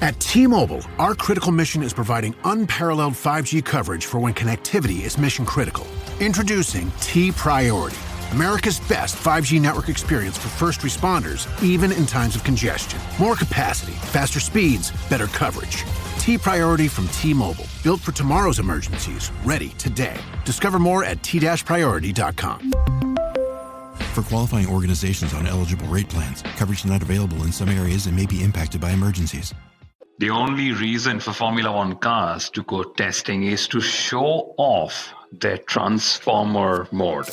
At T-Mobile, our critical mission is providing unparalleled 5G coverage for when connectivity is mission critical. Introducing T-Priority, America's best 5G network experience for first responders, even in times of congestion. More capacity, faster speeds, better coverage. T-Priority from T-Mobile, built for tomorrow's emergencies, ready today. Discover more at t-priority.com. For qualifying organizations on eligible rate plans, coverage not available in some areas and may be impacted by emergencies. The only reason for Formula One cars to go testing is to show off their transformer mode.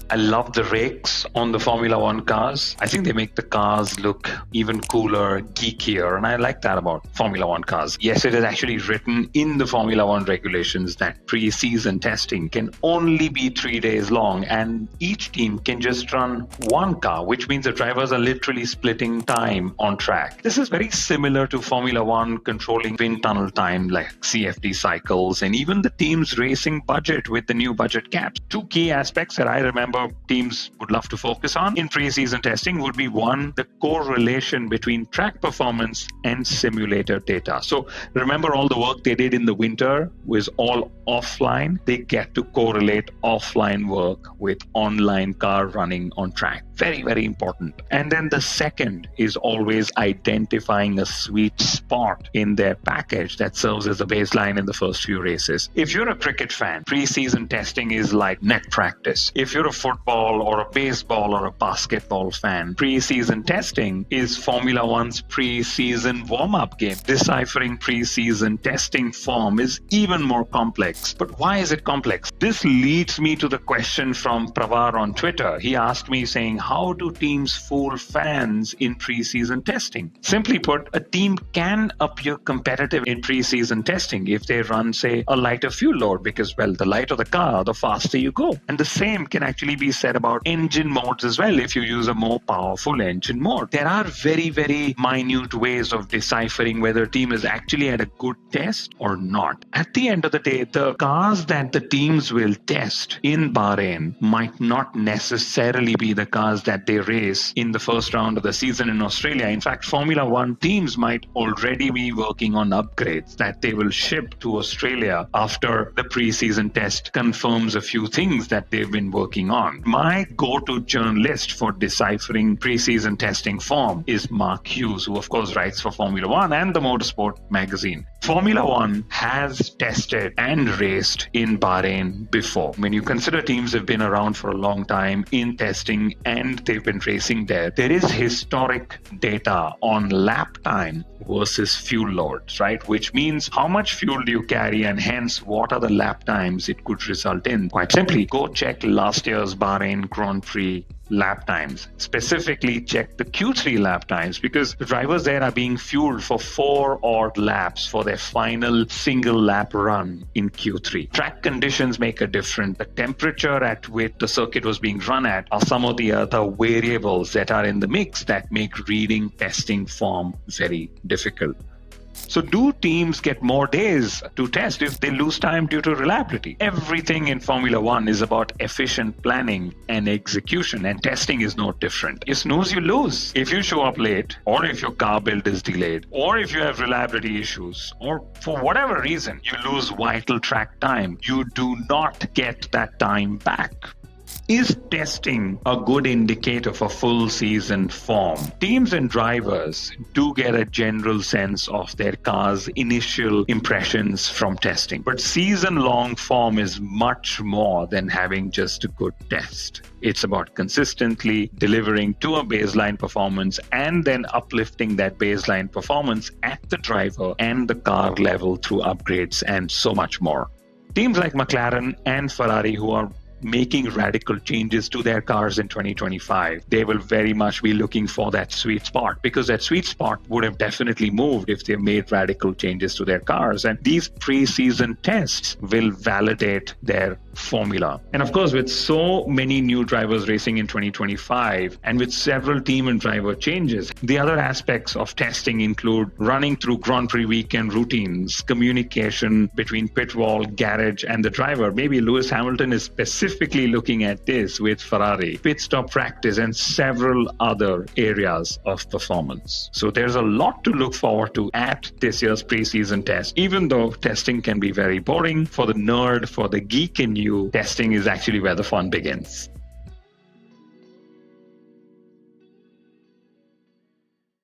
I love the rakes on the Formula One cars. I think they make the cars look even cooler, geekier, and I like that about Formula One cars. Yes, it is actually written in the Formula One regulations that pre-season testing can only be 3 days long, and each team can just run one car, which means the drivers are literally splitting time on track. This is very similar to Formula One controlling wind tunnel time like CFD cycles, and even the team's racing budget with the new budget caps. Two key aspects that I remember teams would love to focus on in pre-season testing would be one, the correlation between track performance and simulator data. So remember all the work they did in the winter was all offline. They get to correlate offline work with online car running on track. Very, very important. And then the second is always identifying a sweet spot in their package that serves as a baseline in the first few races. If you're a cricket fan, pre-season testing is like net practice. If you're a football or a baseball or a basketball fan, pre-season testing is Formula One's pre-season warm-up game. Deciphering pre-season testing form is even more complex. But why is it complex? This leads me to the question from Pravar on Twitter. He asked me saying, how do teams fool fans in pre-season testing? Simply put, a team can appear competitive in pre-season testing if they run, say, a lighter fuel load because, well, the lighter the car, the faster you go. And the same can actually be said about engine modes as well if you use a more powerful engine mode. There are very, very minute ways of deciphering whether a team has actually had a good test or not. At the end of the day, the cars that the teams will test in Bahrain might not necessarily be the cars that they race in the first round of the season in Australia. In fact, Formula One teams might already be working on upgrades that they will ship to Australia after the pre-season test confirms a few things that they've been working on. My go-to journalist for deciphering pre-season testing form is Mark Hughes, who of course writes for Formula One and the Motorsport magazine. Formula One has tested and raced in Bahrain before. When you consider teams have been around for a long time in testing and they've been racing there, there is historic data on lap time versus fuel loads, right? Which means how much fuel do you carry and hence what are the lap times it could result in. Quite simply, go check last year's Bahrain Grand Prix lap times. Specifically, check the Q3 lap times because the drivers there are being fueled for 4 odd laps for their final single lap run in Q3. Track conditions make a difference. The temperature at which the circuit was being run at are some of the other variables that are in the mix that make reading testing form very difficult. So do teams get more days to test if they lose time due to reliability? Everything in Formula One is about efficient planning and execution, and testing is no different. You snooze, you lose. If you show up late, or if your car build is delayed, or if you have reliability issues, or for whatever reason, you lose vital track time, you do not get that time back. Is testing a good indicator for full season form? Teams and drivers do get a general sense of their car's initial impressions from testing, but season-long form is much more than having just a good test. It's about consistently delivering to a baseline performance and then uplifting that baseline performance at the driver and the car level through upgrades and so much more. Teams like McLaren and Ferrari, who are making radical changes to their cars in 2025, they will very much be looking for that sweet spot, because that sweet spot would have definitely moved if they made radical changes to their cars. And these pre-season tests will validate their formula. And of course, with so many new drivers racing in 2025 and with several team and driver changes, the other aspects of testing include running through Grand Prix weekend routines, communication between pit wall, garage, and the driver. Maybe Lewis Hamilton is specifically specifically looking at this with Ferrari, pit stop practice, and several other areas of performance. So there's a lot to look forward to at this year's preseason test. Even though testing can be very boring, for the nerd, for the geek in you, testing is actually where the fun begins.